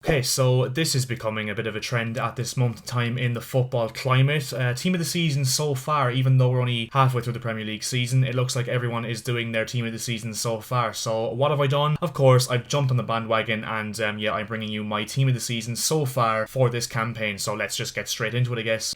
Okay, so this is becoming a bit of a trend at this moment in time in the football climate. Team of the season so far, even though we're only halfway through the Premier League season, it looks like everyone is doing their team of the season so far. So what have I done? Of course, I've jumped on the bandwagon and I'm bringing you my team of the season so far for this campaign. So let's just get straight into it, I guess.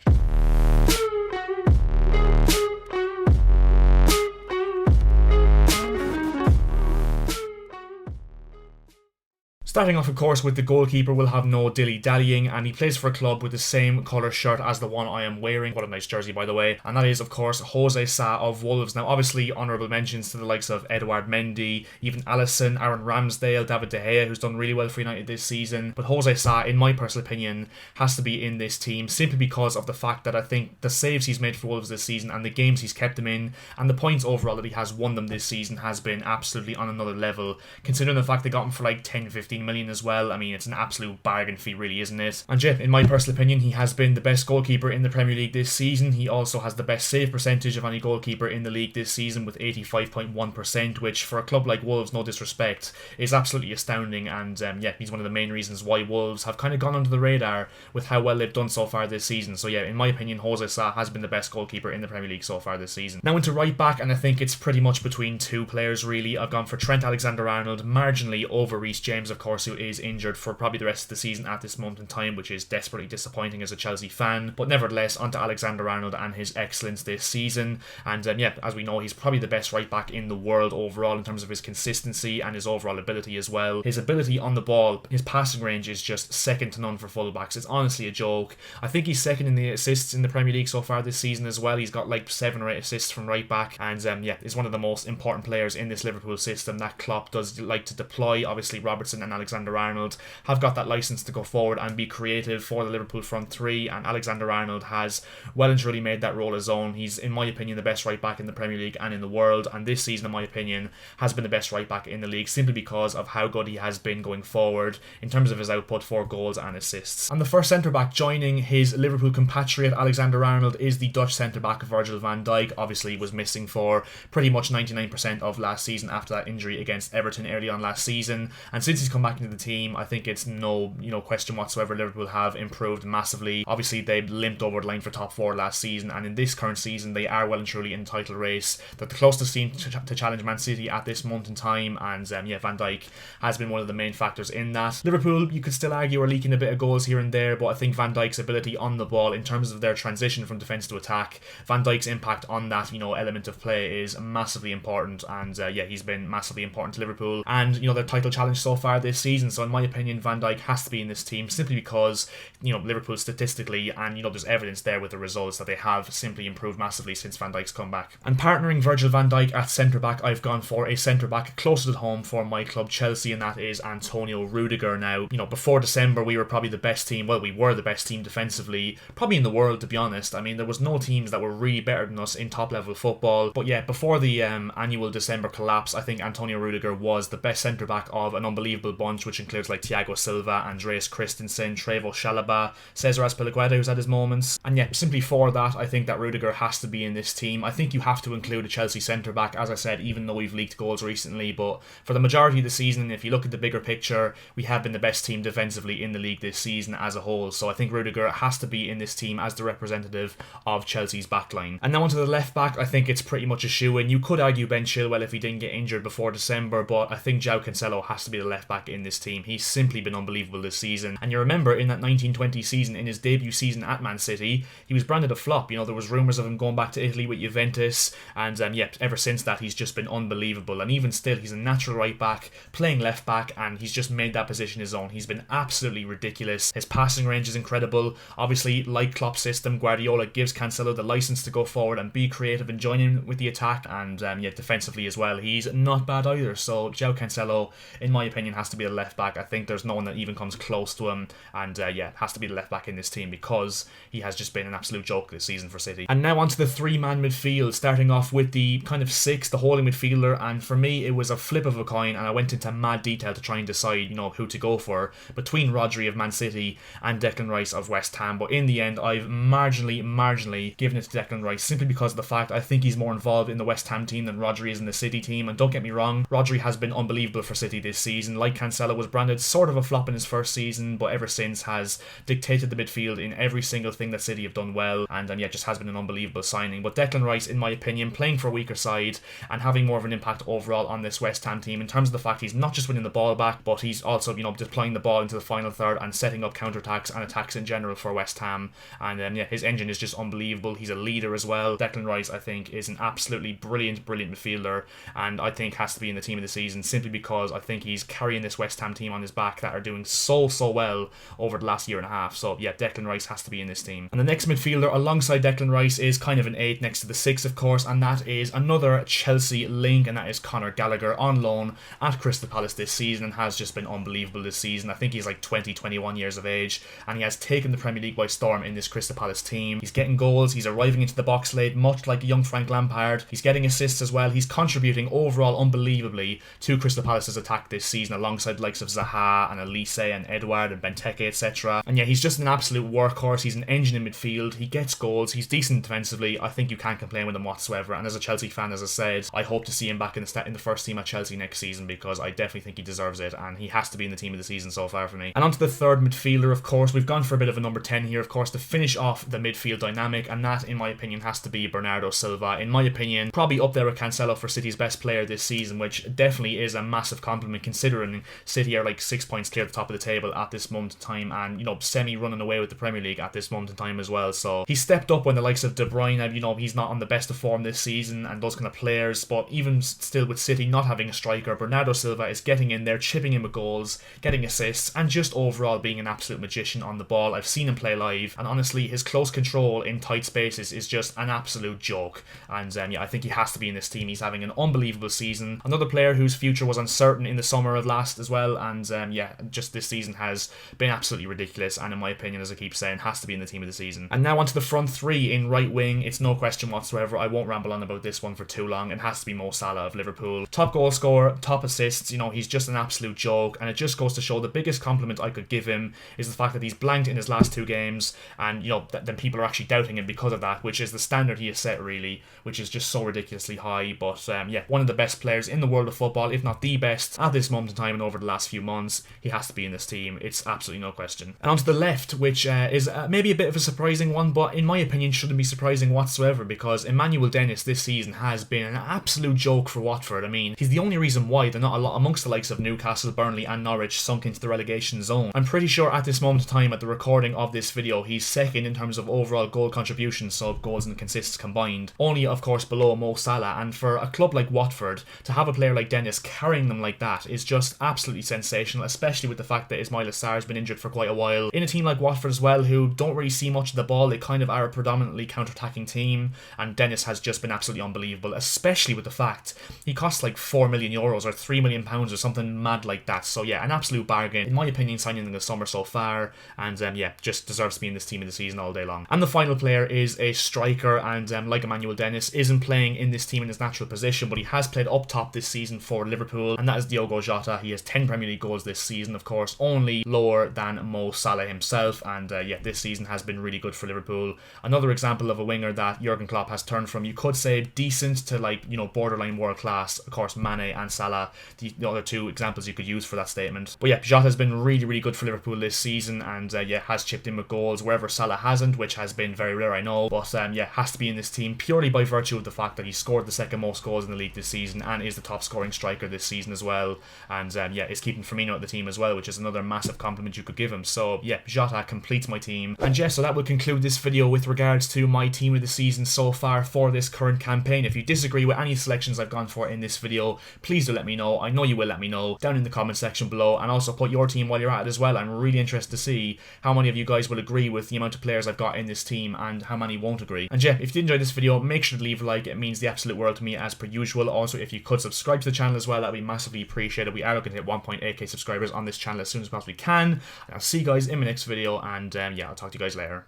Starting off, of course, with the goalkeeper, we'll have no dilly-dallying, and he plays for a club with the same colour shirt as the one I am wearing. What a nice jersey, by the way. And that is, of course, Jose Sa of Wolves. Now, obviously, honourable mentions to the likes of Edouard Mendy, even Alisson, Aaron Ramsdale, David De Gea, who's done really well for United this season. But Jose Sa, in my personal opinion, has to be in this team, simply because of the fact that I think the saves he's made for Wolves this season and the games he's kept them in, and the points overall that he has won them this season has been absolutely on another level, considering the fact they got him for like 10-15 million as well. I mean, it's an absolute bargain fee, really, isn't it? And yeah, in my personal opinion, he has been the best goalkeeper in the Premier League this season. He also has the best save percentage of any goalkeeper in the league this season with 85.1%, which for a club like Wolves, no disrespect, is absolutely astounding. And he's one of the main reasons why Wolves have kind of gone under the radar with how well they've done so far this season. So yeah, in my opinion, Jose Sa has been the best goalkeeper in the Premier League so far this season. Now into right back, and I think it's pretty much between two players, really. I've gone for Trent Alexander-Arnold, marginally over Reece James, of course, who is injured for probably the rest of the season at this moment in time, which is desperately disappointing as a Chelsea fan. But nevertheless, onto Alexander-Arnold and his excellence this season. And as we know, he's probably the best right back in the world overall in terms of his consistency and his overall ability as well. His ability on the ball, his passing range is just second to none for fullbacks. It's honestly a joke. I think he's second in the assists in the Premier League so far this season as well. He's got like 7 or 8 assists from right back, and is one of the most important players in this Liverpool system that Klopp does like to deploy. Obviously, Robertson and Alexander-Arnold have got that license to go forward and be creative for the Liverpool front three, and Alexander-Arnold has well and truly made that role his own. He's, in my opinion, the best right back in the Premier League and in the world, and this season, in my opinion, has been the best right back in the league simply because of how good he has been going forward in terms of his output for goals and assists. And the first centre-back joining his Liverpool compatriot Alexander-Arnold is the Dutch centre-back Virgil van Dijk. Obviously was missing for pretty much 99% of last season after that injury against Everton early on last season, and since he's come back into the team, I think it's no question whatsoever Liverpool have improved massively. Obviously they limped over the line for top 4 last season, and in this current season they are well and truly in the title race. They're the closest team to challenge Man City at this moment in time, and Van Dijk has been one of the main factors in that. Liverpool, you could still argue, are leaking a bit of goals here and there, but I think Van Dijk's ability on the ball in terms of their transition from defence to attack, Van Dijk's impact on that element of play is massively important, and he's been massively important to Liverpool and their title challenge so far this season. So in my opinion, Van Dijk has to be in this team simply because Liverpool statistically, and there's evidence there with the results that they have simply improved massively since Van Dijk's come back. And partnering Virgil van Dijk at centre back, I've gone for a centre back closer to home for my club Chelsea, and that is Antonio Rudiger. Now, before December we were probably the best team. Well, we were the best team defensively, probably in the world, to be honest. I mean, there was no teams that were really better than us in top level football. But yeah, before the annual December collapse, I think Antonio Rudiger was the best centre back of an unbelievable bunch, which includes like Thiago Silva, Andreas Christensen, Trevoh Chalobah, Cesar Azpilicueta, who's had his moments. And yeah, simply for that, I think that Rudiger has to be in this team. I think you have to include a Chelsea centre-back, as I said, even though we've leaked goals recently. But for the majority of the season, if you look at the bigger picture, we have been the best team defensively in the league this season as a whole. So I think Rudiger has to be in this team as the representative of Chelsea's backline. And now onto the left-back, I think it's pretty much a shoe-in. You could argue Ben Chilwell if he didn't get injured before December, but I think João Cancelo has to be the left-back in this team. He's simply been unbelievable this season. And you remember in that 19-20 season, in his debut season at Man City, he was branded a flop. There was rumours of him going back to Italy with Juventus, and ever since that he's just been unbelievable. And even still, he's a natural right back playing left back, and he's just made that position his own. He's been absolutely ridiculous. His passing range is incredible. Obviously, like Klopp's system, Guardiola gives Cancelo the licence to go forward and be creative and join in with the attack, and defensively as well, he's not bad either. So João Cancelo, in my opinion, has to be the left back. I think there's no one that even comes close to him, and has to be the left back in this team because he has just been an absolute joke this season for City. And now onto the 3-man midfield, starting off with the kind of 6, the holding midfielder, and for me it was a flip of a coin, and I went into mad detail to try and decide who to go for between Rodri of Man City and Declan Rice of West Ham. But in the end, I've marginally given it to Declan Rice simply because of the fact I think he's more involved in the West Ham team than Rodri is in the City team. And don't get me wrong, Rodri has been unbelievable for City this season. Like Cancelo, Cancelo was branded sort of a flop in his first season, but ever since has dictated the midfield in every single thing that City have done well, and yeah, just has been an unbelievable signing. But Declan Rice, in my opinion, playing for a weaker side and having more of an impact overall on this West Ham team in terms of the fact he's not just winning the ball back, but he's also, deploying the ball into the final third and setting up counter-attacks and attacks in general for West Ham. And yeah, his engine is just unbelievable. He's a leader as well. Declan Rice, I think, is an absolutely brilliant midfielder, and I think has to be in the team of the season simply because I think he's carrying this West Ham team on his back that are doing so well over the last year and a half. So yeah, Declan Rice has to be in this team. And the next midfielder alongside Declan Rice is kind of an 8 next to the 6, of course, and that is another Chelsea link, and that is Conor Gallagher on loan at Crystal Palace this season, and has just been unbelievable this season. I think he's like 21 years of age, and he has taken the Premier League by storm in this Crystal Palace team. He's getting goals, he's arriving into the box late much like a young Frank Lampard. He's getting assists as well. He's contributing overall unbelievably to Crystal Palace's attack this season alongside the likes of Zaha and Elise and Edouard and Benteke, etc. And yeah, he's just an absolute workhorse. He's an engine in midfield. He gets goals. He's decent defensively. I think you can't complain with him whatsoever. And as a Chelsea fan, as I said, I hope to see him back in the first team at Chelsea next season, because I definitely think he deserves it, and he has to be in the team of the season so far for me. And on to the third midfielder, of course. We've gone for a bit of a number 10 here, of course, to finish off the midfield dynamic, and that, in my opinion, has to be Bernardo Silva. In my opinion, probably up there with Cancelo for City's best player this season, which definitely is a massive compliment considering City are like 6 points clear at the top of the table at this moment in time, and semi-running away with the Premier League at this moment in time as well. So he stepped up when the likes of De Bruyne, he's not on the best of form this season, and those kind of players, but even still with City not having a striker, Bernardo Silva is getting in there, chipping in with goals, getting assists, and just overall being an absolute magician on the ball. I've seen him play live, and honestly, his close control in tight spaces is just an absolute joke. And yeah, I think he has to be in this team. He's having an unbelievable season. Another player whose future was uncertain in the summer of last as well, and yeah, just this season has been absolutely ridiculous, and in my opinion, as I keep saying, has to be in the team of the season. And now onto the front three in right wing. It's no question whatsoever. I won't ramble on about this one for too long. It has to be Mo Salah of Liverpool. Top goal scorer, top assists, he's just an absolute joke, and it just goes to show the biggest compliment I could give him is the fact that he's blanked in his last 2 games, and then people are actually doubting him because of that, which is the standard he has set really, which is just so ridiculously high. But yeah, one of the best players in the world of football, if not the best at this moment in time and over the last few months. He has to be in this team. It's absolutely no question. And onto the left, which is maybe a bit of a surprising one, but in my opinion shouldn't be surprising whatsoever, because Emmanuel Dennis this season has been an absolute joke for Watford. I mean, he's the only reason why they're not a lot amongst the likes of Newcastle, Burnley and Norwich sunk into the relegation zone. I'm pretty sure at this moment in time, at the recording of this video, he's second in terms of overall goal contributions, so goals and assists combined, only of course below Mo Salah. And for a club like Watford to have a player like Dennis carrying them like that is just absolutely sensational, especially with the fact that Ismaila Sarr has been injured for quite a while. In a team like Watford as well, who don't really see much of the ball, they kind of are a predominantly counter-attacking team, and Dennis has just been absolutely unbelievable, especially with the fact he costs like €4 million or £3 million or something mad like that. So yeah, an absolute bargain in my opinion, signing in the summer so far, and yeah, just deserves to be in this team of the season all day long. And the final player is a striker, and like Emmanuel Dennis, isn't playing in this team in his natural position, but he has played up top this season for Liverpool, and that is Diogo Jota. He has 10 Premier League goals this season, of course, only lower than Mo Salah himself, and yeah, this season has been really good for Liverpool. Another example of a winger that Jurgen Klopp has turned from, you could say, decent to like, borderline world class. Of course, Mane and Salah, the other 2 examples you could use for that statement. But yeah, Jota has been really good for Liverpool this season, and yeah, has chipped in with goals wherever Salah hasn't, which has been very rare, I know, but yeah, has to be in this team purely by virtue of the fact that he scored the second most goals in the league this season and is the top scoring striker this season as well, and yeah, is keeping Firmino at the team as well, which is another massive compliment you could give him. So yeah, Jota completes my team. And yeah, so that will conclude this video with regards to my team of the season so far for this current campaign. If you disagree with any selections I've gone for in this video, please do let me know. I know you will let me know down in the comment section below, and also put your team while you're at it as well. I'm really interested to see how many of you guys will agree with the amount of players I've got in this team and how many won't agree. And yeah, if you did enjoy this video, make sure to leave a like. It means the absolute world to me as per usual. Also, if you could subscribe to the channel as well, that would be massively appreciated. We are looking to hit 1.8k subscribers on this channel as soon as possibly can. And I'll see you guys in my next video, and yeah, I'll talk to you guys later.